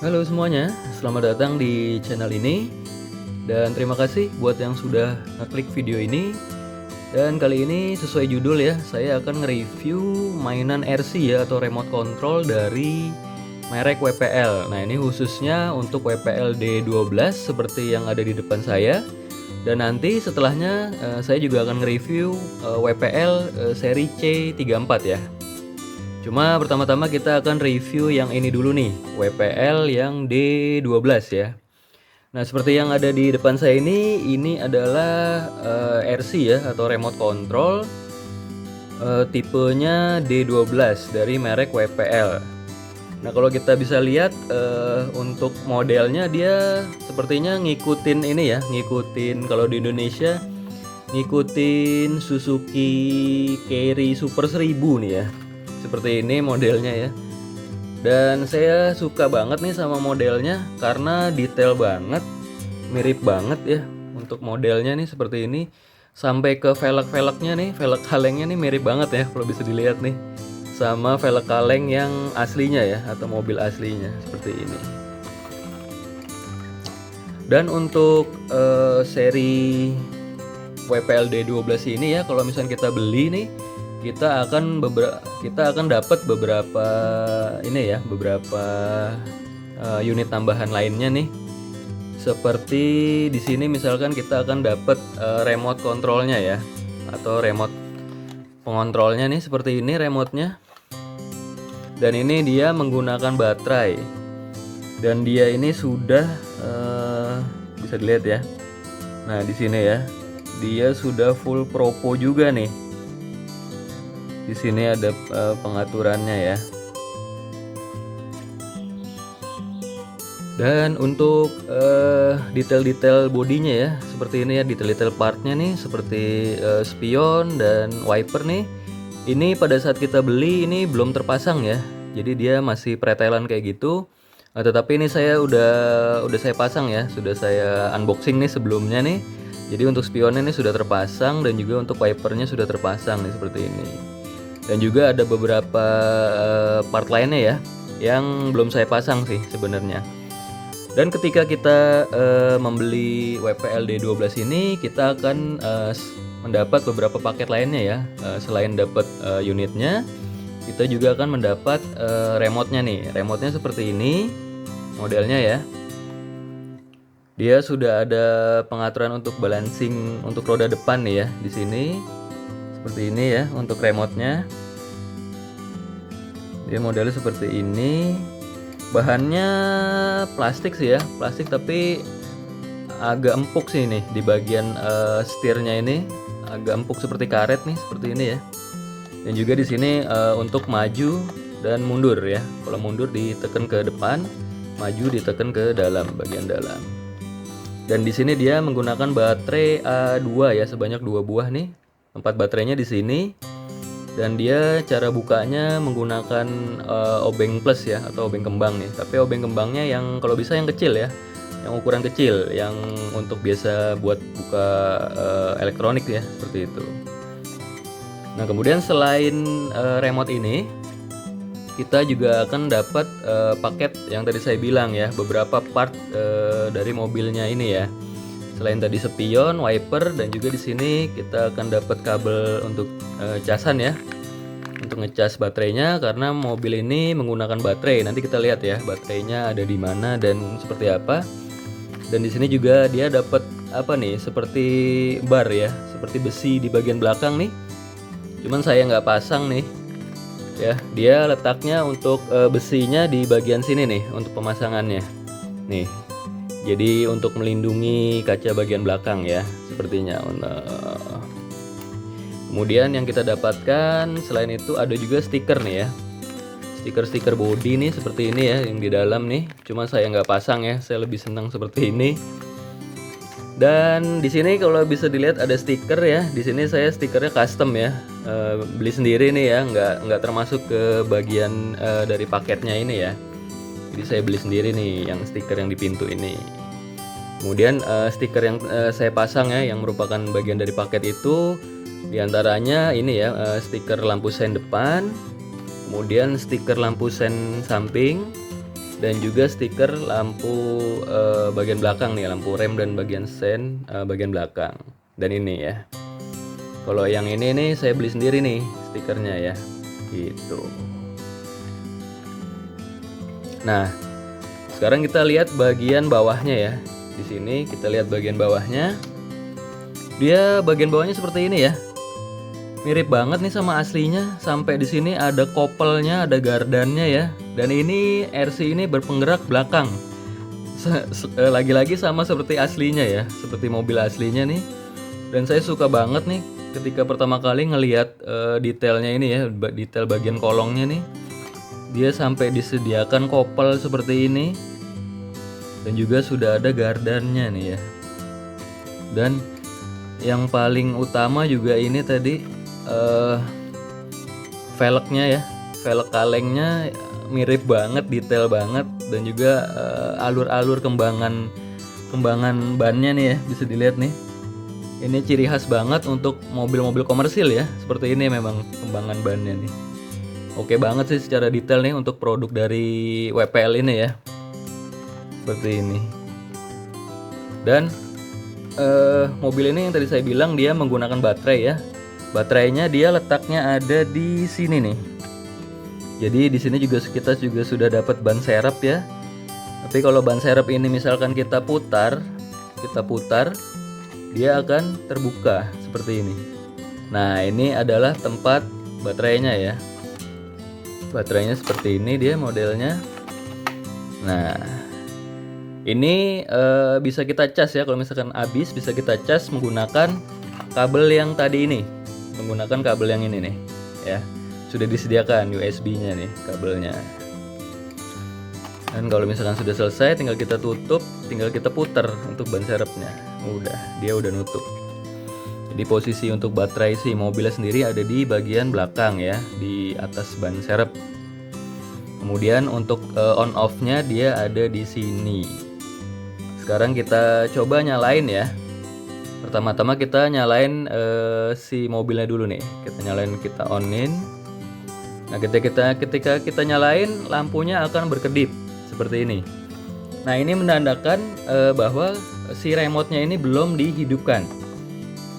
Halo semuanya, selamat datang di channel ini. Dan terima kasih buat yang sudah ngeklik video ini. Dan kali ini sesuai judul ya, saya akan nge-review mainan RC ya, atau remote control dari merek WPL. Nah, ini khususnya untuk WPL D12 seperti yang ada di depan saya. Dan nanti setelahnya saya juga akan nge-review WPL seri C34 ya. Cuma pertama-tama kita akan review yang ini dulu nih, WPL yang D12 ya. Nah, seperti yang ada di depan saya ini adalah RC ya, atau remote control tipenya D12 dari merek WPL. Nah, kalau kita bisa lihat untuk modelnya dia sepertinya ngikutin ini ya, ngikutin kalau di Indonesia ngikutin Suzuki Carry Super 1000 nih ya. Seperti ini modelnya ya. Dan saya suka banget nih sama modelnya karena detail banget, mirip banget ya untuk modelnya nih seperti ini. Sampai ke velg-velgnya nih, velg kalengnya nih mirip banget ya kalau bisa dilihat nih. Sama velg kaleng yang aslinya ya, atau mobil aslinya seperti ini. Dan untuk seri WPL D12 ini ya, kalau misalnya kita beli nih, kita akan dapat beberapa ini ya, beberapa unit tambahan lainnya nih. Seperti di sini misalkan kita akan dapat remote controlnya ya, atau remote pengontrolnya nih seperti ini remote-nya. Dan ini dia menggunakan baterai. Dan dia ini sudah bisa dilihat ya. Nah, di sini ya. Dia sudah full Propo juga nih. Di sini ada pengaturannya ya. Dan untuk detail-detail bodinya ya, seperti ini ya, detail-detail partnya nih, seperti spion dan wiper nih. Ini pada saat kita beli ini belum terpasang ya, jadi dia masih pretelan kayak gitu. Tetapi ini saya udah saya pasang ya, sudah saya unboxing nih sebelumnya nih. Jadi untuk spionnya ini sudah terpasang, dan juga untuk wipernya sudah terpasang nih seperti ini. Dan juga ada beberapa part lainnya ya yang belum saya pasang sih sebenarnya. Dan ketika kita membeli WPL D12 ini, kita akan mendapat beberapa paket lainnya ya. Selain dapat unitnya, kita juga akan mendapat remote-nya nih. Remote-nya seperti ini modelnya ya. Dia sudah ada pengaturan untuk balancing untuk roda depan nih ya di sini. Seperti ini ya untuk remote-nya. Dia modelnya seperti ini. Bahannya plastik sih ya, plastik tapi agak empuk sih nih di bagian setirnya ini, agak empuk seperti karet nih, seperti ini ya. Dan juga di sini untuk maju dan mundur ya. Kalau mundur ditekan ke depan, maju ditekan ke dalam, bagian dalam. Dan di sini dia menggunakan baterai A2 ya, sebanyak 2 buah nih. Tempat baterainya di sini. Dan dia cara bukanya menggunakan obeng plus ya, atau obeng kembang nih. Tapi obeng kembangnya yang kalau bisa yang kecil ya, yang ukuran kecil, yang untuk biasa buat buka elektronik ya, seperti itu. Nah, kemudian selain remote ini, kita juga akan dapat paket yang tadi saya bilang ya, beberapa part dari mobilnya ini ya. Selain tadi spion, wiper, dan juga di sini kita akan dapat kabel untuk casan ya, untuk ngecas baterainya, karena mobil ini menggunakan baterai. Nanti kita lihat ya baterainya ada di mana dan seperti apa. Dan di sini juga dia dapat apa nih, seperti bar ya, seperti besi di bagian belakang nih. Cuman saya nggak pasang nih ya. Dia letaknya untuk besinya di bagian sini nih untuk pemasangannya nih. Jadi untuk melindungi kaca bagian belakang ya, sepertinya. Kemudian yang kita dapatkan selain itu ada juga stiker nih ya, stiker body nih seperti ini ya, yang di dalam nih. Cuma saya nggak pasang ya, saya lebih senang seperti ini. Dan di sini kalau bisa dilihat ada stiker ya. Di sini saya stikernya custom ya, beli sendiri nih ya, nggak termasuk ke bagian dari paketnya ini ya. Jadi saya beli sendiri nih yang stiker yang di pintu ini. Kemudian stiker yang saya pasang ya, yang merupakan bagian dari paket itu, diantaranya ini ya, stiker lampu sen depan, kemudian stiker lampu sen samping, dan juga stiker lampu bagian belakang nih, lampu rem dan bagian sen bagian belakang. Dan ini ya, kalau yang ini nih saya beli sendiri nih stikernya ya, gitu. Nah, sekarang kita lihat bagian bawahnya ya. Di sini kita lihat bagian bawahnya. Dia bagian bawahnya seperti ini ya. Mirip banget nih sama aslinya. Sampai di sini ada kopelnya, ada gardannya ya. Dan ini RC ini berpenggerak belakang. Lagi-lagi sama seperti aslinya ya, seperti mobil aslinya nih. Dan saya suka banget nih ketika pertama kali ngelihat detailnya ini ya, detail bagian kolongnya nih. Dia sampai disediakan kopel seperti ini. Dan juga sudah ada gardannya nih ya. Dan yang paling utama juga ini tadi velgnya ya, velg kalengnya mirip banget, detail banget, dan juga alur-alur kembangan bannya nih ya, bisa dilihat nih. Ini ciri khas banget untuk mobil-mobil komersil ya, seperti ini memang kembangan bannya nih. Oke banget sih secara detail nih untuk produk dari WPL ini ya, seperti ini. Dan mobil ini yang tadi saya bilang dia menggunakan baterai ya. Baterainya dia letaknya ada di sini nih. Jadi di sini juga kita sudah dapat ban serep ya. Tapi kalau ban serep ini misalkan kita putar, dia akan terbuka seperti ini. Nah, ini adalah tempat baterainya ya. Baterainya seperti ini dia modelnya. Nah, ini bisa kita cas ya, kalau misalkan habis bisa kita cas menggunakan kabel yang tadi ini. Menggunakan kabel yang ini nih ya. Sudah disediakan USB-nya nih kabelnya. Dan kalau misalkan sudah selesai tinggal kita tutup, tinggal kita putar untuk ban serepnya. Udah, dia udah nutup. Jadi posisi untuk baterai si mobilnya sendiri ada di bagian belakang ya, di atas ban serep. Kemudian untuk on off-nya dia ada di sini. Sekarang kita coba nyalain ya. Pertama-tama kita nyalain si mobilnya dulu nih. Kita nyalain, kita onin. Nah, ketika kita nyalain, lampunya akan berkedip seperti ini. Nah, ini menandakan bahwa si remote-nya ini belum dihidupkan.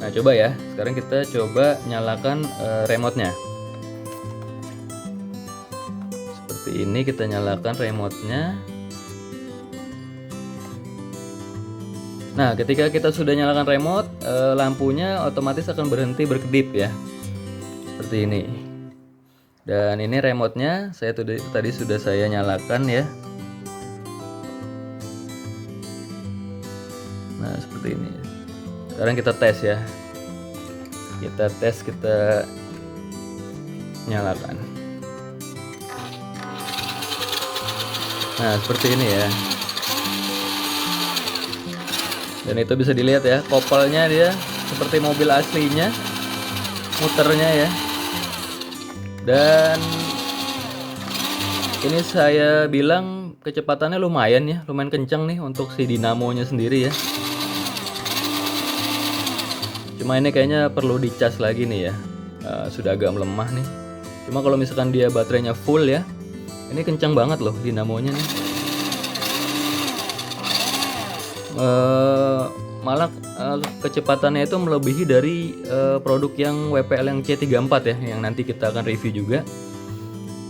Nah, coba ya. Sekarang kita coba nyalakan remote-nya. Seperti ini kita nyalakan remote-nya. Nah, ketika kita sudah nyalakan remote, lampunya otomatis akan berhenti berkedip ya. Seperti ini. Dan ini remote-nya tadi sudah saya nyalakan ya. Nah, seperti ini. Sekarang kita tes ya. Kita nyalakan. Nah, seperti ini ya. Dan itu bisa dilihat ya, kopelnya dia seperti mobil aslinya, muternya ya. Dan ini saya bilang kecepatannya lumayan ya, lumayan kencang nih untuk si dinamonya sendiri ya. Cuma ini kayaknya perlu dicas lagi nih ya, sudah agak melemah nih. Cuma kalau misalkan dia baterainya full ya, ini kencang banget loh dinamonya nih. Malah kecepatannya itu melebihi dari produk yang WPL yang C34 ya, yang nanti kita akan review juga.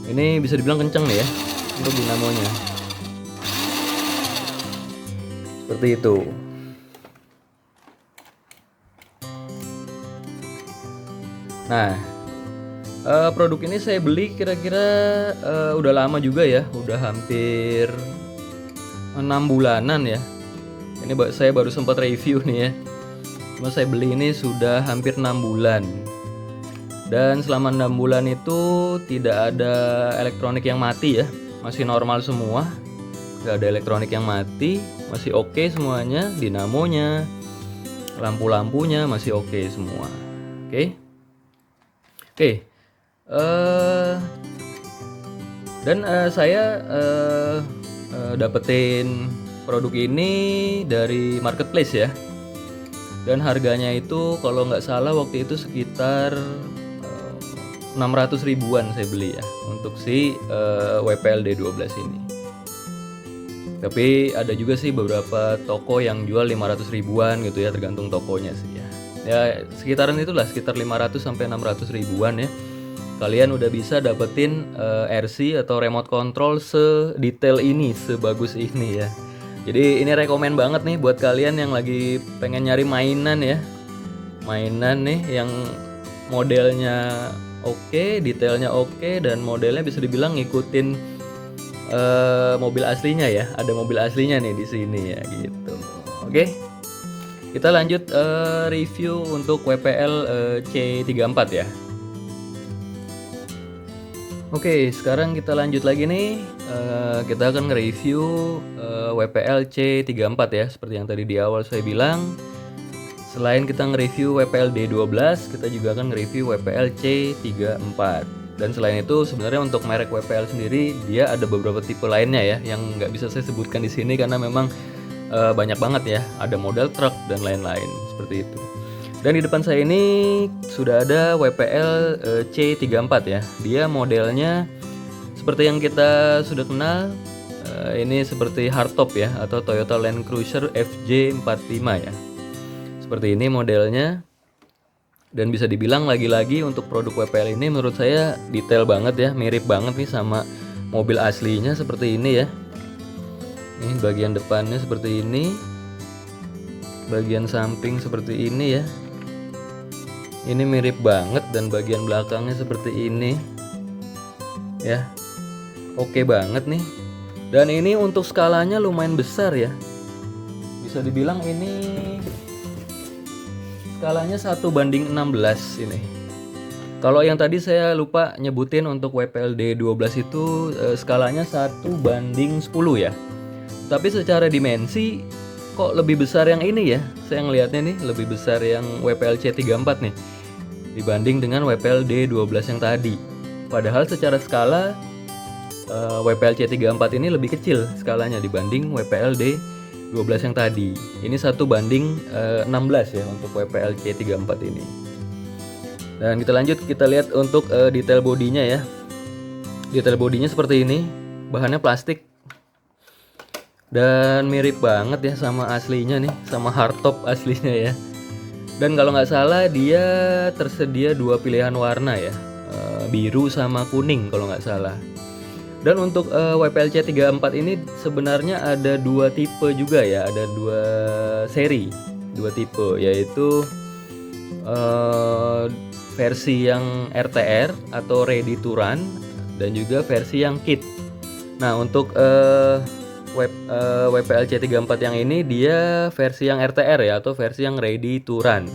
Ini bisa dibilang kenceng nih ya untuk dinamonya. Seperti itu. Nah, produk ini saya beli kira-kira udah lama juga ya, udah hampir 6 bulanan ya. Ini saya baru sempat review nih ya. Cuma saya beli ini sudah hampir 6 bulan. Dan selama 6 bulan itu tidak ada elektronik yang mati ya. Masih normal semua. Gak ada elektronik yang mati. Masih oke semuanya. Dinamonya, lampu-lampunya masih oke semua. Oke. Dan saya dapetin produk ini dari marketplace ya. Dan harganya itu kalau nggak salah waktu itu sekitar 600 ribuan saya beli ya untuk si WPL D12 ini. Tapi ada juga sih beberapa toko yang jual 500 ribuan gitu ya, tergantung tokonya sih ya. Ya sekitaran itulah, sekitar 500 sampai 600 ribuan ya. Kalian udah bisa dapetin RC atau remote control sedetail ini, sebagus ini ya. Jadi ini rekomen banget nih buat kalian yang lagi pengen nyari mainan ya. Mainan nih yang modelnya oke, detailnya oke, dan modelnya bisa dibilang ngikutin mobil aslinya ya. Ada mobil aslinya nih di sini ya gitu. Oke. Kita lanjut review untuk WPL C34 ya. Oke, sekarang kita lanjut lagi nih. Kita akan nge-review WPL C34 ya. Seperti yang tadi di awal saya bilang, selain kita nge-review WPL D12, kita juga akan nge-review WPL C34. Dan selain itu sebenarnya untuk merek WPL sendiri dia ada beberapa tipe lainnya ya yang nggak bisa saya sebutkan di sini karena memang banyak banget ya, ada model truk dan lain-lain seperti itu. Dan di depan saya ini sudah ada WPL C34 ya. Dia modelnya seperti yang kita sudah kenal, ini seperti hardtop ya, atau Toyota Land Cruiser FJ45 ya. Seperti ini modelnya. Dan bisa dibilang lagi-lagi untuk produk WPL ini menurut saya detail banget ya, mirip banget nih sama mobil aslinya seperti ini ya. Ini bagian depannya seperti ini, bagian samping seperti ini ya. Ini mirip banget, dan bagian belakangnya seperti ini ya. Oke banget nih. Dan ini untuk skalanya lumayan besar ya. Bisa dibilang ini skalanya 1:16 ini. Kalau yang tadi saya lupa nyebutin untuk WPL D12 itu skalanya 1:10 ya. Tapi secara dimensi kok lebih besar yang ini ya. Saya ngelihatnya nih lebih besar yang WPL C34 nih dibanding dengan WPL D12 yang tadi. Padahal secara skala WPL C34 ini lebih kecil skalanya dibanding WPL D12 yang tadi. Ini 1:16 ya untuk WPL C34 ini. Dan kita lanjut, kita lihat untuk detail bodinya ya. Detail bodinya seperti ini, bahannya plastik. Dan mirip banget ya sama aslinya nih, sama hardtop aslinya ya. Dan kalau nggak salah dia tersedia dua pilihan warna ya, biru sama kuning kalau nggak salah. Dan untuk WPL C34 ini sebenarnya ada dua tipe juga ya, ada dua seri, dua tipe, yaitu versi yang RTR atau Ready to Run dan juga versi yang kit. Nah untuk WPL C34 yang ini dia versi yang RTR ya, atau versi yang Ready to Run.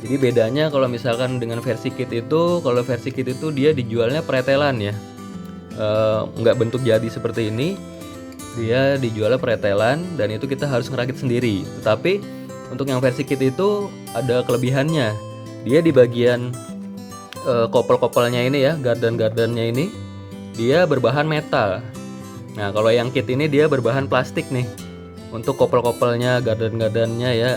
Jadi bedanya kalau misalkan dengan versi kit itu, kalau versi kit itu dia dijualnya pretelan ya. Nggak bentuk jadi seperti ini, dia dijualnya pretelan dan itu kita harus ngerakit sendiri. Tetapi untuk yang versi kit itu ada kelebihannya, dia di bagian kopel-kopelnya ini ya, gardan-gardannya ini dia berbahan metal. Nah kalau yang kit ini dia berbahan plastik nih. Untuk kopel-kopelnya, gardan-gardannya ya,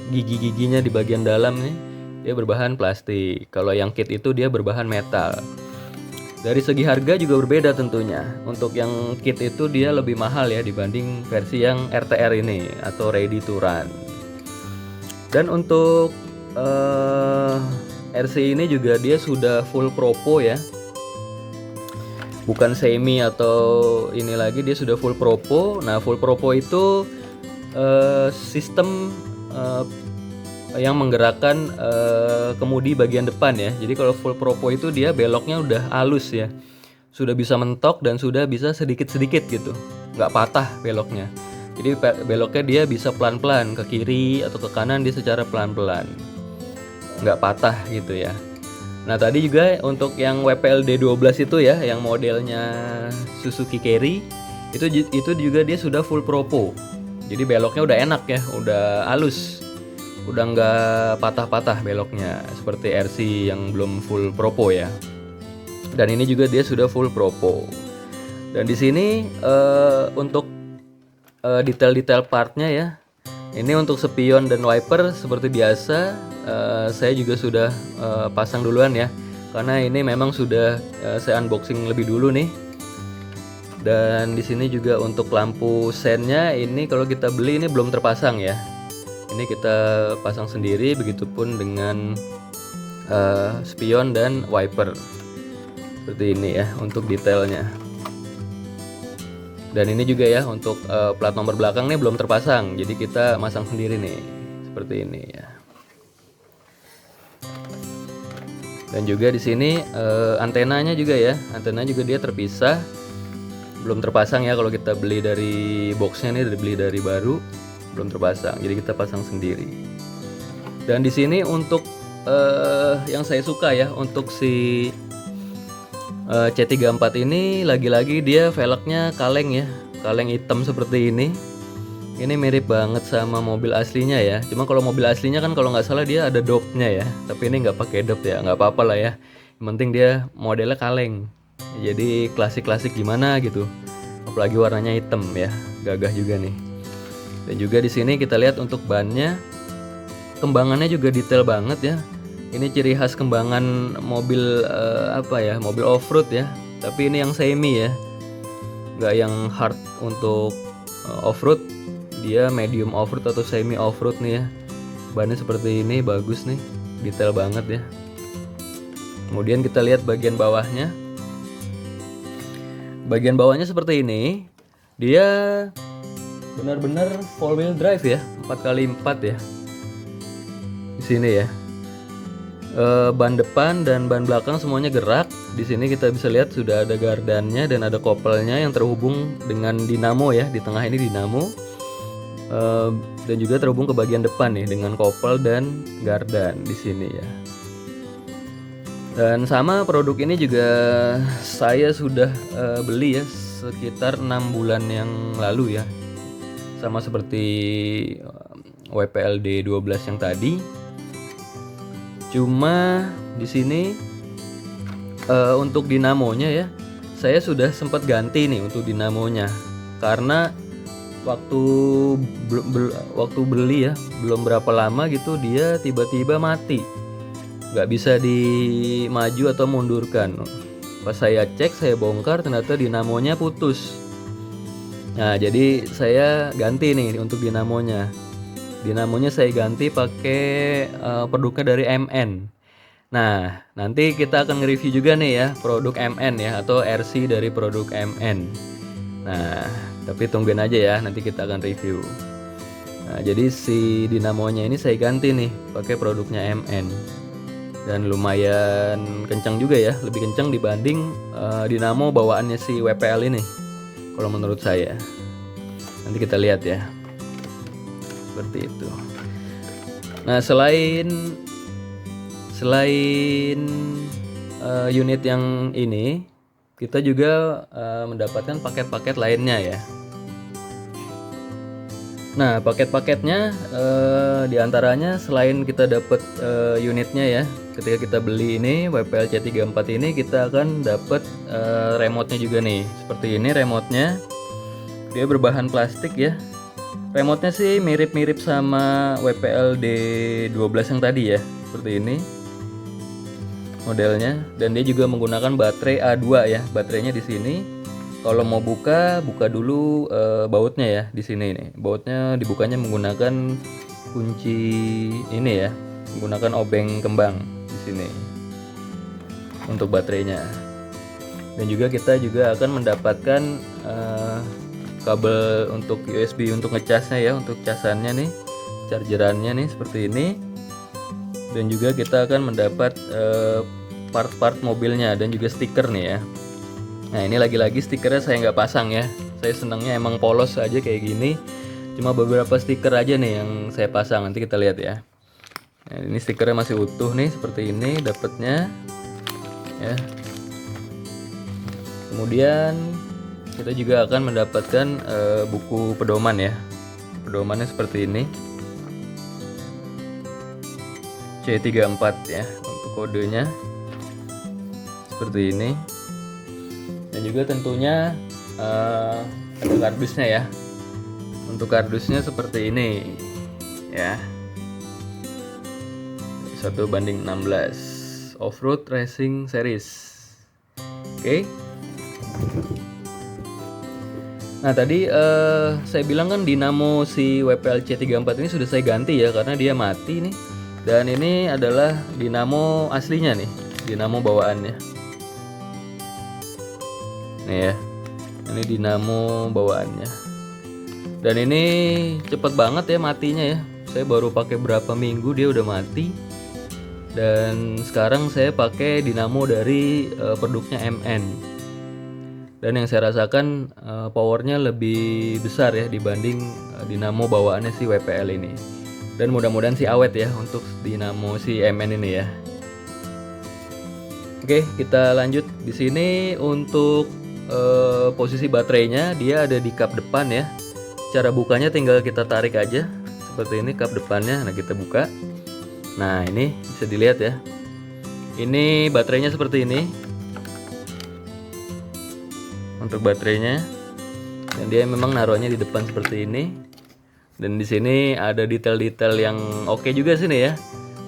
gigi-giginya di bagian dalam nih dia berbahan plastik. Kalau yang kit itu dia berbahan metal. Dari segi harga juga berbeda tentunya. Untuk yang kit itu dia lebih mahal ya dibanding versi yang RTR ini atau Ready to Run. Dan untuk RC ini juga dia sudah full propo ya. Bukan semi atau ini lagi, dia sudah full propo. Nah, full propo itu sistem yang menggerakkan kemudi bagian depan ya. Jadi kalau full propo itu dia beloknya udah halus ya, sudah bisa mentok dan sudah bisa sedikit-sedikit gitu, nggak patah beloknya. Jadi beloknya dia bisa pelan-pelan ke kiri atau ke kanan, dia secara pelan-pelan, nggak patah gitu ya. Nah tadi juga untuk yang WPL D12 itu ya, yang modelnya Suzuki Carry itu juga dia sudah full propo. Jadi beloknya udah enak ya, udah halus, udah nggak patah-patah beloknya seperti RC yang belum full propo ya. Dan ini juga dia sudah full propo. Dan di sini untuk detail-detail partnya ya, ini untuk spion dan wiper seperti biasa saya juga sudah pasang duluan ya, karena ini memang sudah saya unboxing lebih dulu nih. Dan di sini juga untuk lampu sennya ini kalau kita beli ini belum terpasang ya. Ini kita pasang sendiri, begitupun dengan spion dan wiper. Seperti ini ya untuk detailnya. Dan ini juga ya untuk plat nomor belakang nih belum terpasang, jadi kita masang sendiri nih seperti ini ya. Dan juga di sini antenanya juga ya, antena juga dia terpisah, belum terpasang ya. Kalau kita beli dari boxnya nih, beli dari baru, belum terpasang, jadi kita pasang sendiri. Dan di sini untuk yang saya suka ya, untuk si C34 ini lagi-lagi dia velgnya kaleng ya, kaleng hitam seperti ini. Ini mirip banget sama mobil aslinya ya. Cuma kalau mobil aslinya kan kalau nggak salah dia ada dopnya ya, tapi ini nggak pakai dop ya, nggak apa-apa lah ya. Yang penting dia modelnya kaleng, jadi klasik-klasik gimana gitu. Apalagi warnanya hitam ya, gagah juga nih. Dan juga di sini kita lihat untuk bannya, kembangannya juga detail banget ya. Ini ciri khas kembangan mobil mobil off-road ya. Tapi ini yang semi ya, nggak yang hard untuk off-road. Dia medium off-road atau semi off-road nih ya. Bannya seperti ini, bagus nih, detail banget ya. Kemudian kita lihat bagian bawahnya. Bagian bawahnya seperti ini. Dia benar-benar full wheel drive ya, 4x4 ya. Di sini ya. Ban depan dan ban belakang semuanya gerak. Di sini kita bisa lihat sudah ada gardannya dan ada kopelnya yang terhubung dengan dinamo ya. Di tengah ini dinamo, dan juga terhubung ke bagian depan nih dengan kopel dan gardan di sini ya. Dan sama produk ini juga saya sudah beli ya sekitar 6 bulan yang lalu ya. Sama seperti WPLD 12 yang tadi. Cuma di sini untuk dinamonya ya, saya sudah sempat ganti nih untuk dinamonya, karena waktu beli ya belum berapa lama gitu dia tiba-tiba mati, nggak bisa dimaju atau mundurkan. Pas saya cek, saya bongkar, ternyata dinamonya putus. Nah jadi saya ganti nih untuk dinamonya. Dinamonya saya ganti pakai produknya dari MN. Nah, nanti kita akan nge-review juga nih ya produk MN ya, atau RC dari produk MN. Nah, tapi tungguin aja ya, nanti kita akan review. Nah, jadi si dinamonya ini saya ganti nih pakai produknya MN. Dan lumayan kencang juga ya, lebih kencang dibanding dinamo bawaannya si WPL ini, kalau menurut saya. Nanti kita lihat ya. Seperti itu. Nah, selain unit yang ini, kita juga mendapatkan paket-paket lainnya ya. Nah, paket-paketnya diantaranya selain kita dapat unitnya ya, ketika kita beli ini WPL C34 ini, kita akan dapat remote-nya juga nih. Seperti ini remote-nya, dia berbahan plastik ya. Remote-nya sih mirip-mirip sama WPL D12 yang tadi ya, seperti ini modelnya. Dan dia juga menggunakan baterai A2 ya, baterainya di sini. Kalau mau buka dulu bautnya ya di sini nih. Bautnya dibukanya menggunakan kunci ini ya, menggunakan obeng kembang di sini untuk baterainya. Dan juga kita juga akan mendapatkan kabel untuk USB untuk ngecasnya ya, untuk casannya nih, chargerannya nih seperti ini. Dan juga kita akan mendapat part-part mobilnya dan juga stiker nih ya. Nah, ini lagi-lagi stikernya saya nggak pasang ya, saya senangnya emang polos aja kayak gini. Cuma beberapa stiker aja nih yang saya pasang, nanti kita lihat ya. Nah, ini stikernya masih utuh nih, seperti ini dapatnya ya. Kemudian kita juga akan mendapatkan buku pedoman ya. Pedomannya seperti ini, C34 ya untuk kodenya, seperti ini. Dan juga tentunya ada kardusnya ya. Untuk kardusnya seperti ini ya, 1:16 Off-Road Racing Series. Oke. Nah tadi saya bilang kan dinamo si WPL C34 ini sudah saya ganti ya karena dia mati nih. Dan ini adalah dinamo aslinya nih, dinamo bawaannya. Nih ya, ini dinamo bawaannya. Dan ini cepet banget ya matinya ya. Saya baru pakai berapa minggu dia udah mati. Dan sekarang saya pakai dinamo dari produknya MN. Dan yang saya rasakan powernya lebih besar ya dibanding dinamo bawaannya si WPL ini. Dan mudah-mudahan sih awet ya untuk dinamo si MN ini ya. Oke, kita lanjut di sini untuk posisi baterainya dia ada di kap depan ya. Cara bukanya tinggal kita tarik aja seperti ini kap depannya. Nah, kita buka. Nah, ini bisa dilihat ya. Ini baterainya seperti ini. Untuk baterainya. Dan dia memang naruhnya di depan seperti ini. Dan di sini ada detail-detail yang oke juga sini ya.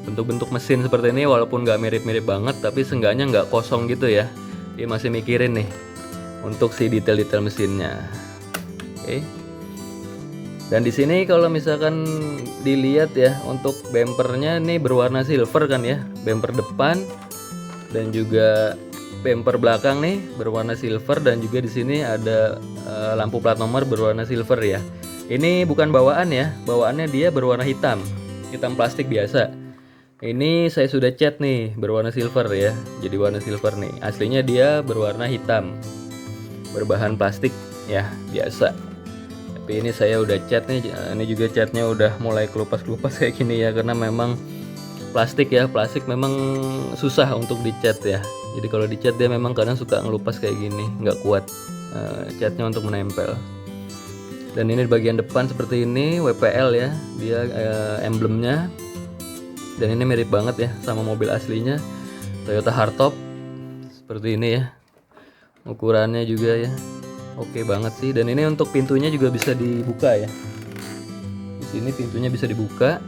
Bentuk-bentuk mesin seperti ini walaupun nggak mirip-mirip banget, tapi seenggaknya nggak kosong gitu ya. Dia masih mikirin nih untuk si detail-detail mesinnya. Oke. Dan di sini kalau misalkan dilihat ya, untuk bempernya nih berwarna silver kan ya, bemper depan dan juga bemper belakang nih berwarna silver, dan juga di sini ada lampu plat nomor berwarna silver ya. Ini bukan bawaan ya, bawaannya dia berwarna hitam, hitam plastik biasa. Ini saya sudah cat nih berwarna silver ya, jadi warna silver nih. Aslinya dia berwarna hitam, berbahan plastik ya biasa. Tapi ini saya udah cat nih, ini juga catnya udah mulai kelupas-kelupas kayak gini ya, karena memang plastik ya, plastik memang susah untuk dicat ya. Jadi kalau dicat dia memang kadang suka ngelupas kayak gini, nggak kuat catnya untuk menempel. Dan ini di bagian depan seperti ini WPL ya, dia emblemnya. Dan ini mirip banget ya sama mobil aslinya Toyota Hardtop seperti ini ya. Ukurannya juga ya oke banget sih. Dan ini untuk pintunya juga bisa dibuka ya. Di sini pintunya bisa dibuka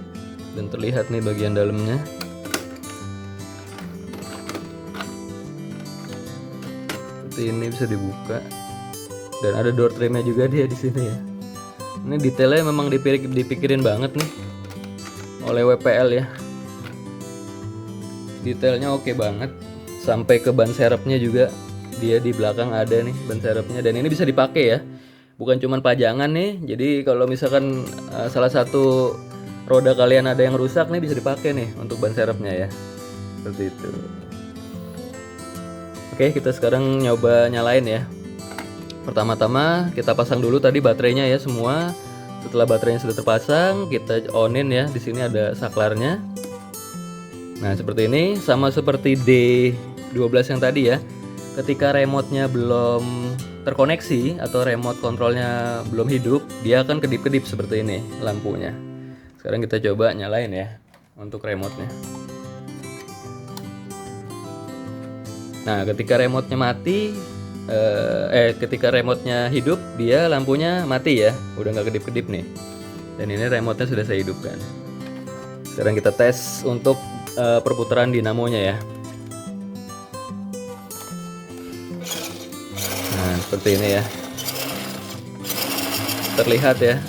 dan terlihat nih bagian dalamnya. Seperti ini bisa dibuka. Dan ada door trimnya juga dia di sini ya. Ini detailnya memang dipikirin banget nih oleh WPL ya. Detailnya oke banget. Sampai ke ban serepnya juga dia di belakang ada nih ban serepnya, dan ini bisa dipakai ya. Bukan cuma pajangan nih. Jadi kalau misalkan salah satu roda kalian ada yang rusak nih, bisa dipakai nih untuk ban serepnya ya. Seperti itu. Oke, kita sekarang nyoba nyalain ya. Pertama-tama kita pasang dulu tadi baterainya ya semua. Setelah baterainya sudah terpasang, kita onin ya. Di sini ada saklarnya. Nah, seperti ini, sama seperti D12 yang tadi ya. Ketika remote-nya belum terkoneksi atau remote kontrolnya belum hidup, dia akan kedip-kedip seperti ini lampunya. Sekarang kita coba nyalain ya untuk remote-nya. Nah, ketika remote-nya mati, ketika remote-nya hidup, dia lampunya mati ya, udah nggak kedip-kedip nih. Dan ini remote-nya sudah saya hidupkan. Sekarang kita tes untuk perputaran dinamonya ya. Nah, seperti ini ya. Terlihat ya,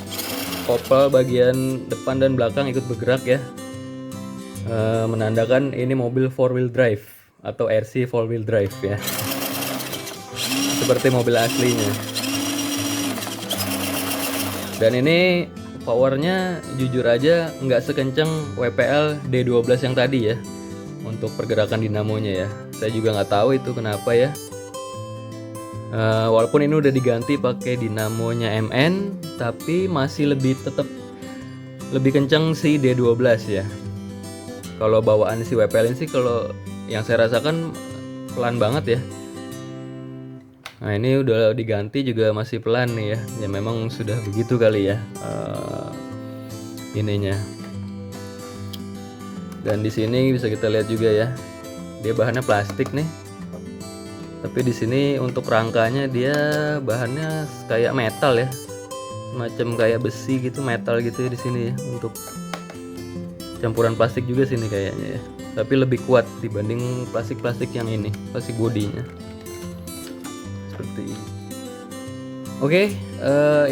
kopel bagian depan dan belakang ikut bergerak ya. Menandakan ini mobil 4-wheel drive atau RC 4-wheel drive ya. Seperti mobil aslinya. Dan ini powernya jujur aja nggak sekencang WPL D12 yang tadi ya untuk pergerakan dinamonya ya. Saya juga nggak tahu itu kenapa ya. Walaupun ini udah diganti pakai dinamonya MN, tapi masih tetap lebih kencang si D12 ya. Kalau bawaan si WPL ini sih, kalau yang saya rasakan pelan banget ya. Nah, ini udah diganti juga masih pelan nih ya. Ya memang sudah begitu kali ya ininya. Dan di sini bisa kita lihat juga ya. Dia bahannya plastik nih. Tapi di sini untuk rangkanya dia bahannya kayak metal ya. Semacam kayak besi gitu, metal gitu ya di sini ya. Untuk campuran plastik juga sini kayaknya ya. Tapi lebih kuat dibanding plastik-plastik yang ini, plastik bodinya. Seperti ini. Oke,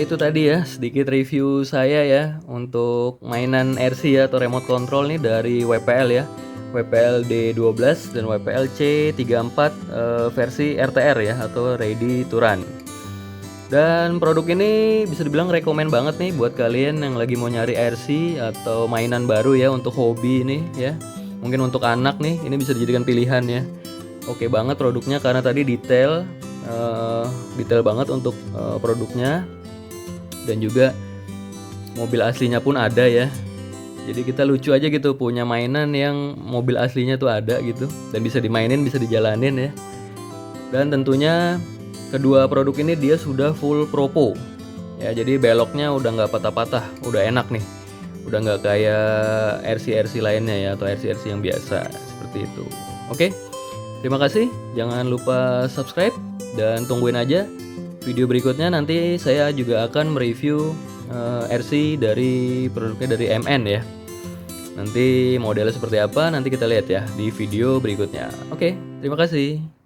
itu tadi ya sedikit review saya ya untuk mainan RC ya atau remote control nih dari WPL ya. WPL D12 dan WPL C34 versi RTR ya atau Ready to Run. Dan produk ini bisa dibilang rekomen banget nih buat kalian yang lagi mau nyari RC atau mainan baru ya untuk hobi ini ya. Mungkin untuk anak nih ini bisa dijadikan pilihan ya. Oke banget produknya karena tadi detail banget untuk produknya, dan juga mobil aslinya pun ada ya. Jadi kita lucu aja gitu punya mainan yang mobil aslinya tuh ada gitu dan bisa dimainin, bisa dijalanin ya. Dan tentunya kedua produk ini dia sudah full propo ya, jadi beloknya udah nggak patah-patah, udah enak nih, udah nggak kayak RC-RC lainnya ya atau RC-RC yang biasa seperti itu. Oke, terima kasih, jangan lupa subscribe dan tungguin aja video berikutnya. Nanti saya juga akan mereview RC dari produknya dari MN ya. Nanti modelnya seperti apa nanti kita lihat ya di video berikutnya. Oke, terima kasih.